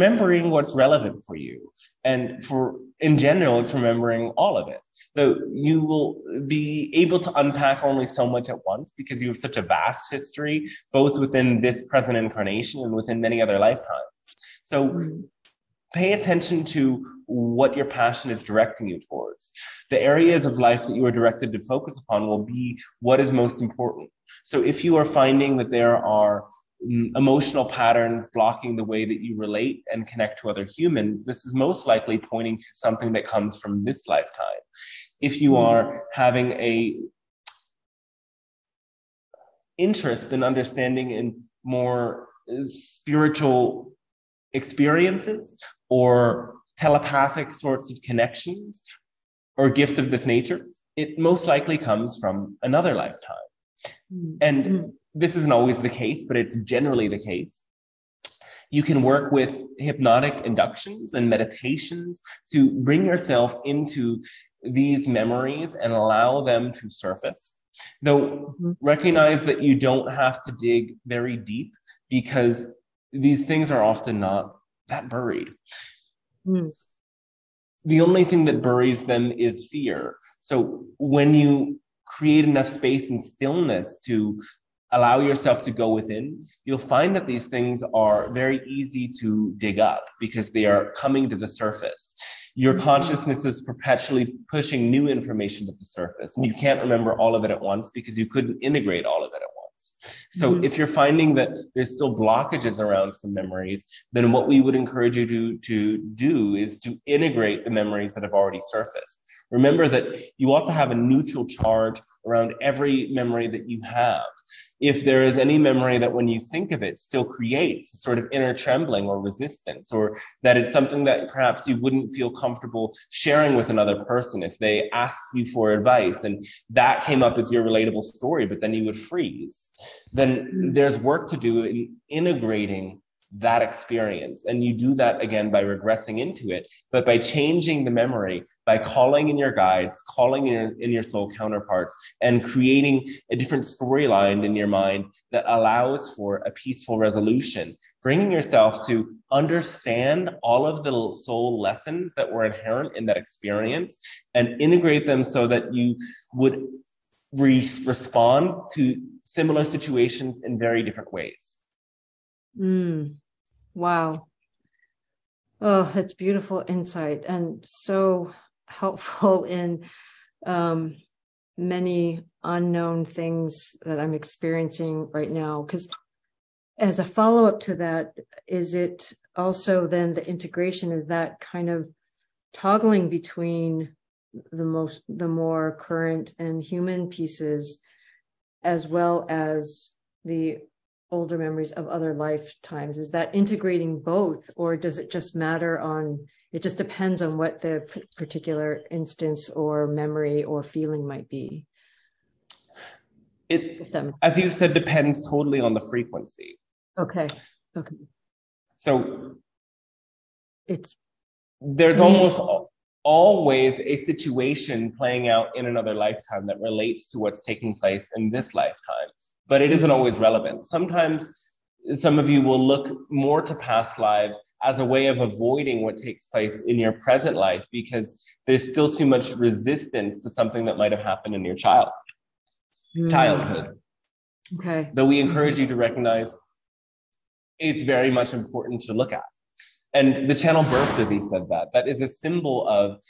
remembering what's relevant for you. And in general, it's remembering all of it. So you will be able to unpack only so much at once because you have such a vast history, both within this present incarnation and within many other lifetimes. So pay attention to what your passion is directing you towards. The areas of life that you are directed to focus upon will be what is most important. So if you are finding that there are emotional patterns blocking the way that you relate and connect to other humans, this is most likely pointing to something that comes from this lifetime. If you are having a interest in understanding in more spiritual experiences or telepathic sorts of connections or gifts of this nature, it most likely comes from another lifetime. And this isn't always the case, but it's generally the case. You can work with hypnotic inductions and meditations to bring yourself into these memories and allow them to surface. Though recognize that you don't have to dig very deep because these things are often not that buried. The only thing that buries them is fear. So when you create enough space and stillness to allow yourself to go within, you'll find that these things are very easy to dig up because they are coming to the surface. Your consciousness is perpetually pushing new information to the surface, and you can't remember all of it at once because you couldn't integrate all of it at once. So if you're finding that there's still blockages around some memories, then what we would encourage you to do is to integrate the memories that have already surfaced. Remember that you ought to have a neutral charge around every memory that you have. If there is any memory that when you think of it still creates a sort of inner trembling or resistance, or that it's something that perhaps you wouldn't feel comfortable sharing with another person if they asked you for advice and that came up as your relatable story, but then you would freeze, then there's work to do in integrating that experience. And you do that again by regressing into it, but by changing the memory, by calling in your guides, calling in your soul counterparts, and creating a different storyline in your mind that allows for a peaceful resolution, bringing yourself to understand all of the soul lessons that were inherent in that experience and integrate them so that you would respond to similar situations in very different ways. Wow. Oh, that's beautiful insight and so helpful in many unknown things that I'm experiencing right now. Because as a follow-up to that, is it also then the integration, is that kind of toggling between the more current and human pieces as well as the older memories of other lifetimes? Is that integrating both, or does it just matter on, it just depends on what the particular instance or memory or feeling might be? It, as you said, depends totally on the frequency. Okay. So it's there's almost always a situation playing out in another lifetime that relates to what's taking place in this lifetime. But it isn't always relevant. Sometimes some of you will look more to past lives as a way of avoiding what takes place in your present life because there's still too much resistance to something that might have happened in your childhood. Okay. Though we encourage you to recognize it's very much important to look at. And the channel birth, as he said, that is a symbol of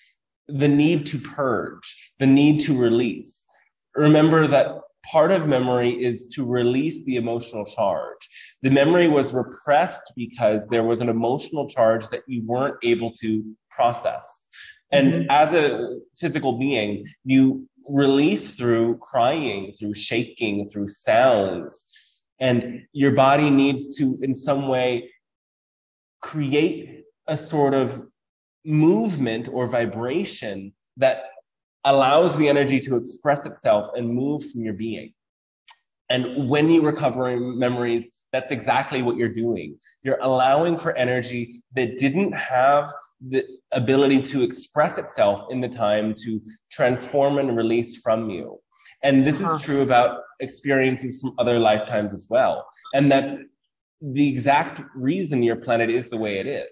the need to purge, the need to release. Remember that part of memory is to release the emotional charge. The memory was repressed because there was an emotional charge that you weren't able to process. And as a physical being, you release through crying, through shaking, through sounds. And your body needs to, in some way, create a sort of movement or vibration that allows the energy to express itself and move from your being. And when you recover memories, that's exactly what you're doing. You're allowing for energy that didn't have the ability to express itself in the time to transform and release from you. And this is true about experiences from other lifetimes as well. And that's the exact reason your planet is the way it is.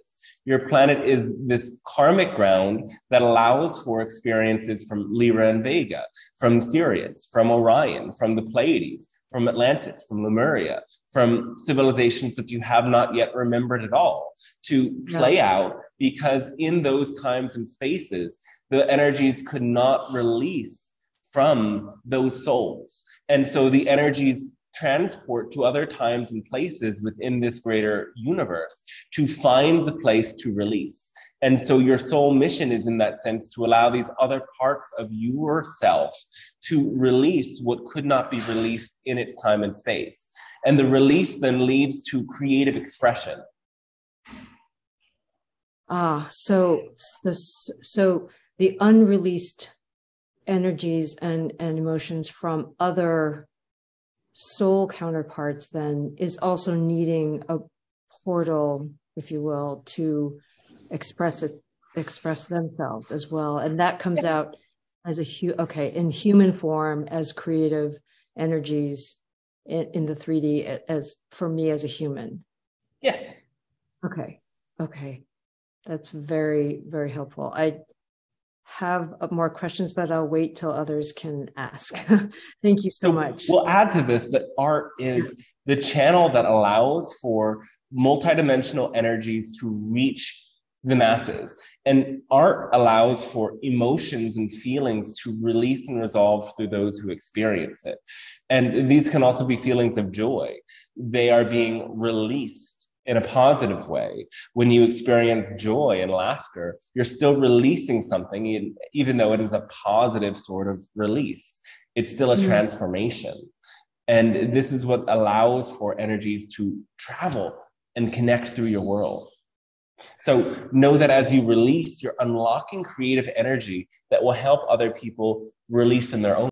Your planet is this karmic ground that allows for experiences from Lyra and Vega, from Sirius, from Orion, from the Pleiades, from Atlantis, from Lemuria, from civilizations that you have not yet remembered at all, to play out, because in those times and spaces, the energies could not release from those souls. And so the energies transport to other times and places within this greater universe to find the place to release. And so your soul mission is, in that sense, to allow these other parts of yourself to release what could not be released in its time and space. And the release then leads to creative expression. So the unreleased energies and emotions from other soul counterparts then is also needing a portal, if you will, to express themselves as well. And that comes out as in human form, as creative energies in the 3D, as for me as a human. Yes. Okay. That's very, very helpful. I have more questions, but I'll wait till others can ask. Thank you so much. We'll add to this that art is the channel that allows for multidimensional energies to reach the masses. And art allows for emotions and feelings to release and resolve through those who experience it. And these can also be feelings of joy. They are being released in a positive way. When you experience joy and laughter, you're still releasing something, even though it is a positive sort of release. It's still a transformation. And this is what allows for energies to travel and connect through your world. So know that as you release, you're unlocking creative energy that will help other people release in their own